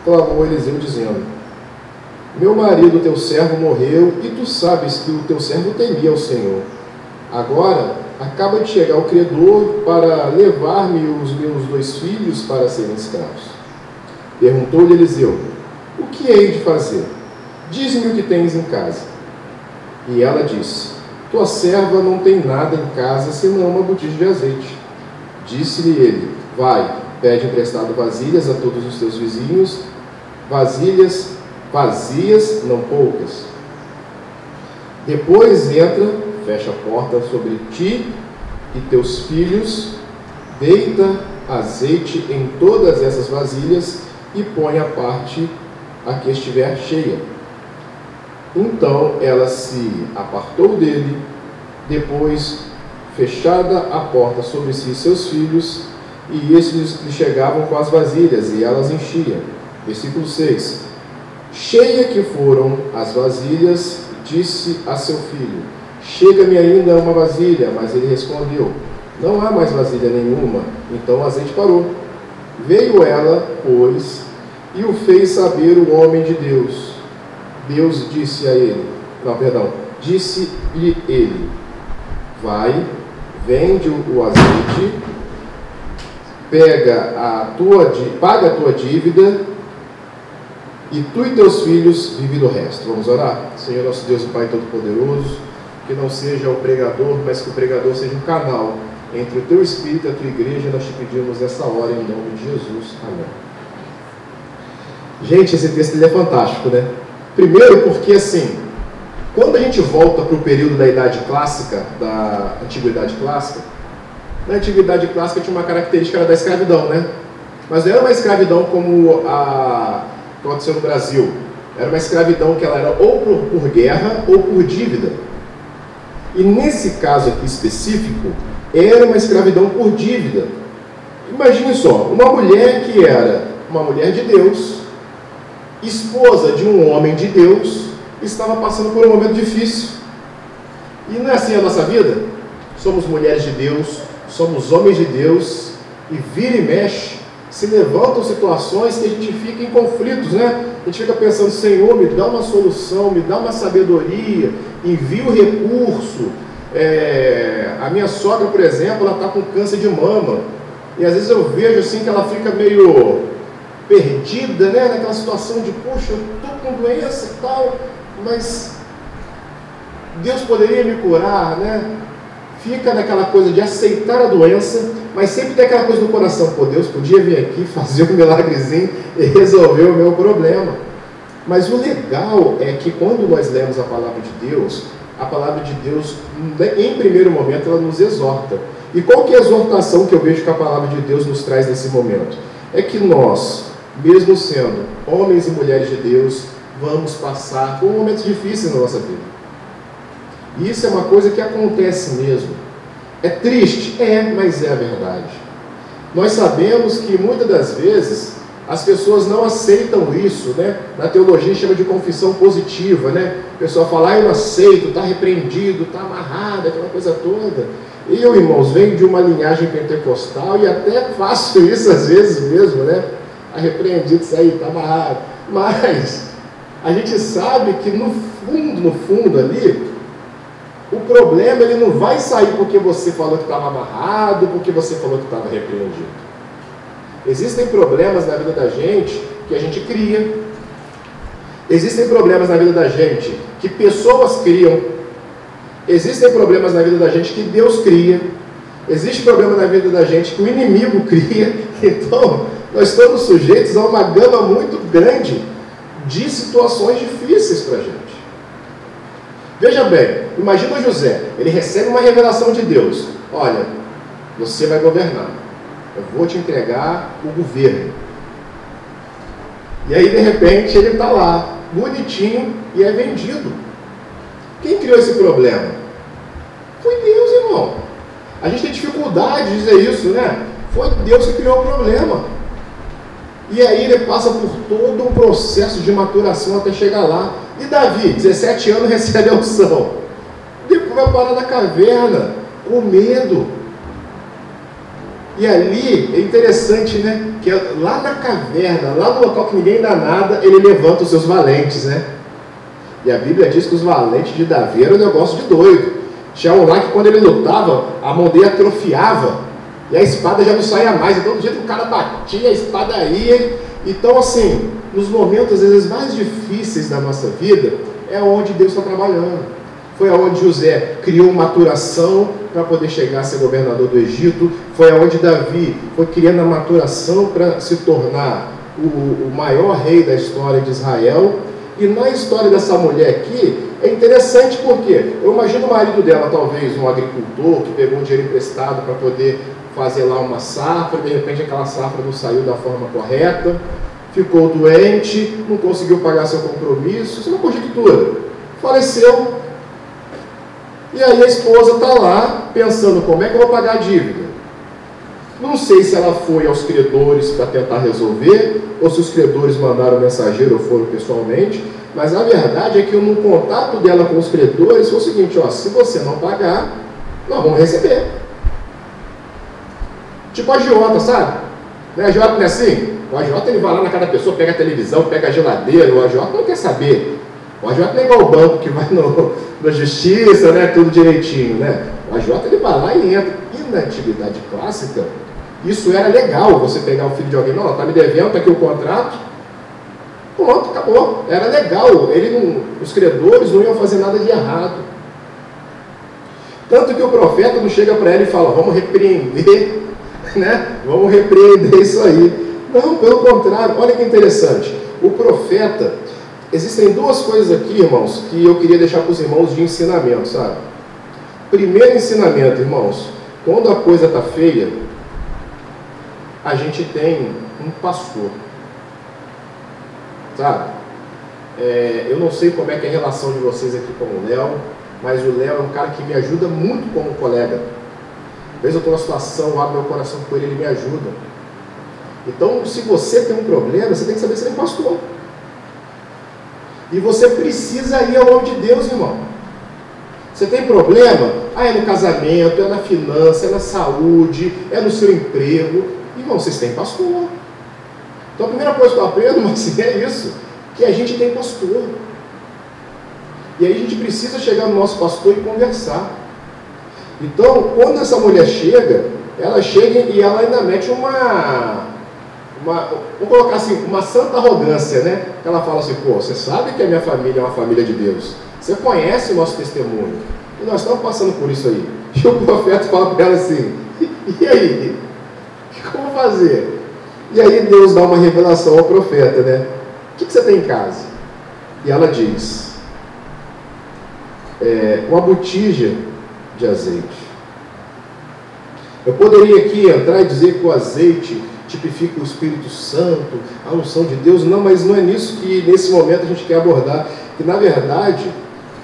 Clamou Eliseu dizendo: meu marido, teu servo, morreu, e tu sabes que o teu servo temia ao Senhor. Agora acaba de chegar o credor para levar-me os meus 2 filhos para serem escravos. Perguntou-lhe Eliseu: o que hei de fazer? Dize-me o que tens em casa. E ela disse: tua serva não tem nada em casa senão uma botija de azeite. Disse-lhe ele: vai, pede emprestado vasilhas a todos os teus vizinhos, vasilhas vazias, não poucas. Depois entra, fecha a porta sobre ti e teus filhos, deita azeite em todas essas vasilhas e põe a parte a que estiver cheia. Então ela se apartou dele, depois, fechada a porta sobre si e seus filhos, e estes lhe chegavam com as vasilhas, e elas enchiam. Versículo 6. Cheia que foram as vasilhas, disse a seu filho: chega-me ainda uma vasilha. Mas ele respondeu: não há mais vasilha nenhuma. Então o azeite parou. Veio ela, pois, e o fez saber o homem de Deus. Deus disse a ele, disse-lhe ele: vai, vende o azeite, paga a tua dívida, e tu e teus filhos vivem do resto. Vamos orar? Senhor nosso Deus e Pai Todo-Poderoso, que não seja o pregador, mas que o pregador seja um canal entre o teu Espírito e a tua igreja. Nós te pedimos nessa hora, em nome de Jesus. Amém. Gente, esse texto ele é fantástico, né? Primeiro porque, assim, quando a gente volta para o período da Idade Clássica, da Antiguidade Clássica, na Antiguidade Clássica tinha uma característica da escravidão, né? Mas não era uma escravidão como a que aconteceu no Brasil. Era uma escravidão que ela era ou por guerra ou por dívida. E nesse caso aqui específico, era uma escravidão por dívida. Imagine só, uma mulher que era uma mulher de Deus, esposa de um homem de Deus, estava passando por um momento difícil. E não é assim a nossa vida? Somos mulheres de Deus, somos homens de Deus, e vira e mexe, se levantam situações que a gente fica em conflitos, né? A gente fica pensando: Senhor, me dá uma solução, me dá uma sabedoria, envia o recurso. A minha sogra, por exemplo, ela está com câncer de mama, e às vezes eu vejo assim que ela fica meio perdida, né? Naquela situação de, poxa, eu estou com doença e tal, mas Deus poderia me curar, né? Fica naquela coisa de aceitar a doença, mas sempre tem aquela coisa no coração: pô, Deus podia vir aqui fazer um milagrezinho e resolver o meu problema. Mas o legal é que quando nós lemos a palavra de Deus, em primeiro momento, ela nos exorta. E qual que é a exortação que eu vejo que a palavra de Deus nos traz nesse momento? É que nós, mesmo sendo homens e mulheres de Deus, vamos passar por momentos difíceis na nossa vida. E isso é uma coisa que acontece mesmo. É triste? Mas é a verdade. Nós sabemos que muitas das vezes as pessoas não aceitam isso, né? Na teologia chama de confissão positiva, né? O pessoal fala: eu não aceito, está repreendido, está amarrado, aquela coisa toda. Eu, irmãos, venho de uma linhagem pentecostal e até faço isso às vezes mesmo, né? Está repreendido, isso aí, está amarrado. Mas a gente sabe que no fundo ali, o problema ele não vai sair porque você falou que estava amarrado, porque você falou que estava repreendido. Existem problemas na vida da gente que a gente cria. Existem problemas na vida da gente que pessoas criam. Existem problemas na vida da gente que Deus cria. Existe problema na vida da gente que o inimigo cria. Então, nós estamos sujeitos a uma gama muito grande de situações difíceis para a gente. Veja bem, imagina José, ele recebe uma revelação de Deus: olha, você vai governar, eu vou te entregar o governo. E aí de repente ele está lá, bonitinho, e é vendido. Quem criou esse problema? Foi Deus, irmão. A gente tem dificuldade de dizer isso, né? Foi Deus que criou o problema. E aí ele passa por todo um processo de maturação até chegar lá. E Davi, 17 anos, recebe a unção. Depois vai parar na caverna, com medo. E ali é interessante, né? que lá na caverna, lá no local que ninguém dá nada, ele levanta os seus valentes, né? E a Bíblia diz que os valentes de Davi eram um negócio de doido. Tinha um lá que quando ele lutava, a mão dele atrofiava, e a espada já não saía mais. Então do jeito que o cara batia, a espada ia. Então assim, nos momentos às vezes mais difíceis da nossa vida, é onde Deus está trabalhando. Foi aonde José criou maturação para poder chegar a ser governador do Egito. Foi aonde Davi foi criando a maturação para se tornar o maior rei da história de Israel. E na história dessa mulher aqui, é interessante porque eu imagino o marido dela, talvez um agricultor, que pegou um dinheiro emprestado para poder fazer lá uma safra, de repente aquela safra não saiu da forma correta, ficou doente, não conseguiu pagar seu compromisso, isso é uma conjectura, faleceu. E aí a esposa está lá pensando, como é que eu vou pagar a dívida? Não sei se ela foi aos credores para tentar resolver, ou se os credores mandaram mensageiro ou foram pessoalmente, mas a verdade é que no contato dela com os credores foi o seguinte, ó, se você não pagar, nós vamos receber. Tipo a agiota, sabe? A agiota não é assim? O agiota ele vai lá na casa da pessoa, pega a televisão, pega a geladeira, o agiota não quer saber. O agiota não é igual o banco que vai na justiça, né, tudo direitinho, né? O agiota ele vai lá e entra. E na antiguidade clássica, isso era legal, você pegar o filho de alguém, não, está me devendo, está aqui o contrato, pronto, acabou. Era legal, os credores não iam fazer nada de errado. Tanto que o profeta não chega para ela e fala, vamos repreender, né? Vamos repreender isso aí. Não, pelo contrário, olha que interessante. O profeta, existem duas coisas aqui, irmãos, que eu queria deixar para os irmãos de ensinamento, sabe? Primeiro ensinamento, irmãos, quando a coisa está feia, a gente tem um pastor, sabe? Eu não sei como é que é a relação de vocês aqui com o Léo, mas o Léo é um cara que me ajuda muito como colega. Às vezes eu estou numa situação, eu abro meu coração com ele, ele me ajuda. Então, se você tem um problema, você tem que saber se ele é pastor. E você precisa ir ao nome de Deus, irmão. Você tem problema? É no casamento, é na finança, é na saúde, é no seu emprego. Irmão, vocês têm pastor. Então a primeira coisa que eu aprendo, mas é isso, que a gente tem pastor. E aí a gente precisa chegar no nosso pastor e conversar. Então, quando essa mulher chega, ela chega e ela ainda mete vou colocar assim, uma santa arrogância, né? Ela fala assim, pô, você sabe que a minha família é uma família de Deus. Você conhece o nosso testemunho. E nós estamos passando por isso aí. E o profeta fala para ela assim, e aí? O que eu vou fazer? E aí Deus dá uma revelação ao profeta, né? O que você tem em casa? E ela diz, uma botija de azeite. Eu poderia aqui entrar e dizer que o azeite tipifica o Espírito Santo, a unção de Deus, não, mas não é nisso que nesse momento a gente quer abordar, que na verdade,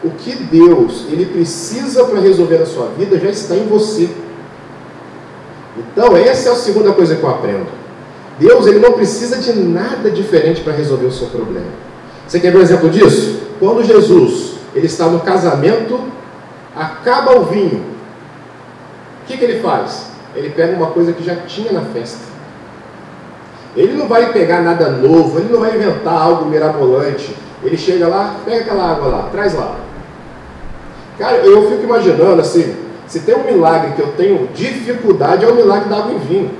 o que Deus, ele precisa para resolver na sua vida, já está em você. Então, essa é a segunda coisa que eu aprendo. Deus, ele não precisa de nada diferente para resolver o seu problema. Você quer ver um exemplo disso? Quando Jesus, ele está no casamento, acaba o vinho, o que ele faz? Ele pega uma coisa que já tinha na festa. Ele não vai pegar nada novo, ele não vai inventar algo mirabolante. Ele chega lá, pega aquela água lá, traz lá. Cara, eu fico imaginando assim, se tem um milagre que eu tenho dificuldade, é o milagre da água em vinho.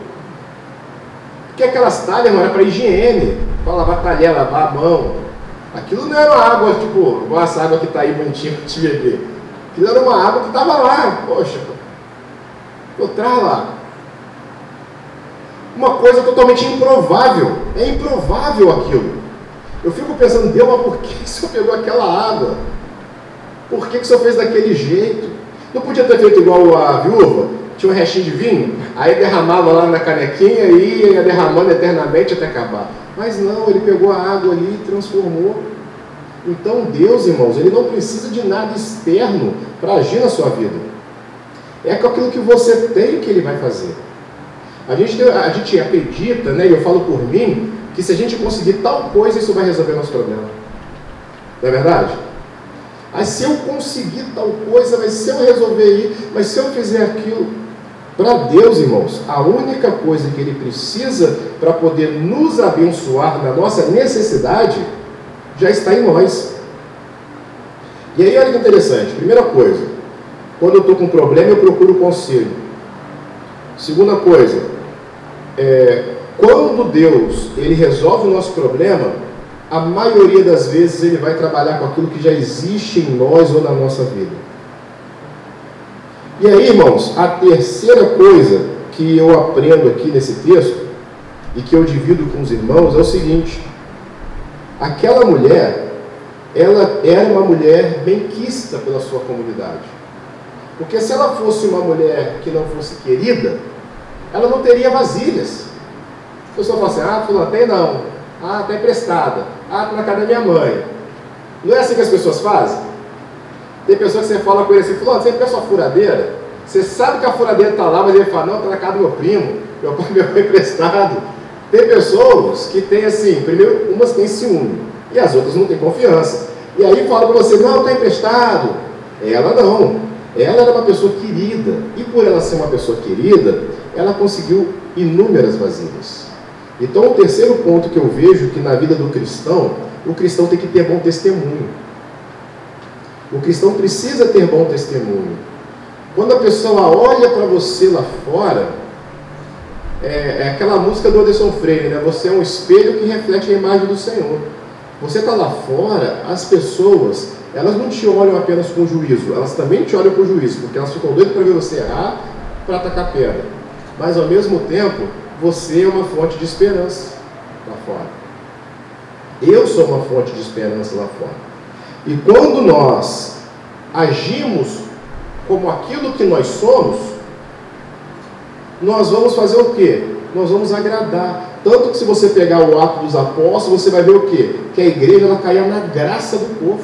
Porque aquelas talhas, não era para higiene, para lavar talher, lavar a mão. Aquilo não era uma água, tipo, igual essa água que está aí bonitinha para te beber. Aquilo era uma água que estava lá, poxa, traz lá. Uma coisa totalmente improvável. É improvável aquilo. Eu fico pensando, Deus, mas por que o Senhor pegou aquela água? Por que o Senhor fez daquele jeito? Não podia ter feito igual a viúva? Tinha um restinho de vinho, aí derramava lá na canequinha e ia derramando eternamente até acabar. Mas não, ele pegou a água ali e transformou. Então Deus, irmãos, ele não precisa de nada externo para agir na sua vida. É com aquilo que você tem que ele vai fazer. A gente acredita, né, e eu falo por mim, que se a gente conseguir tal coisa, isso vai resolver nosso problema. Não é verdade? Mas se eu conseguir tal coisa, mas se eu resolver ir, mas se eu fizer aquilo, Para Deus, irmãos, a única coisa que Ele precisa para poder nos abençoar na nossa necessidade já está em nós. E aí, olha que interessante. Primeira coisa, quando eu estou com um problema, eu procuro conselho. Segunda coisa, quando Deus Ele resolve o nosso problema, a maioria das vezes Ele vai trabalhar com aquilo que já existe em nós ou na nossa vida. E aí, irmãos, a terceira coisa que eu aprendo aqui nesse texto, e que eu divido com os irmãos, é o seguinte: aquela mulher, ela era uma mulher benquista pela sua comunidade. Porque se ela fosse uma mulher que não fosse querida, ela não teria vasilhas. A pessoa fala assim: fulano, tem não. Tá emprestada. Tá na casa da minha mãe. Não é assim que as pessoas fazem? Tem pessoas que você fala com ele assim: fulano, você empresta uma furadeira? Você sabe que a furadeira está lá, mas ele fala: não, está na casa do meu primo, meu pai me foi emprestado. Tem pessoas que têm assim, primeiro, umas têm ciúme, e as outras não têm confiança. E aí fala para você: não, está emprestado. Ela não. Ela era uma pessoa querida, e por ela ser uma pessoa querida, ela conseguiu inúmeras vasilhas. Então, o terceiro ponto que eu vejo que na vida do cristão, o cristão tem que ter bom testemunho. O cristão precisa ter bom testemunho. Quando a pessoa olha para você lá fora, é aquela música do Anderson Freire, né? Você é um espelho que reflete a imagem do Senhor. Você está lá fora, as pessoas, elas não te olham apenas com juízo, elas também te olham com juízo, porque elas ficam doidas para ver você errar, para atacar pedra. Mas ao mesmo tempo, você é uma fonte de esperança lá fora. Eu sou uma fonte de esperança lá fora. E quando nós agimos como aquilo que nós somos, nós vamos fazer o quê? Nós vamos agradar. Tanto que se você pegar o Atos dos Apóstolos, você vai ver o quê? Que a igreja ela caía na graça do povo.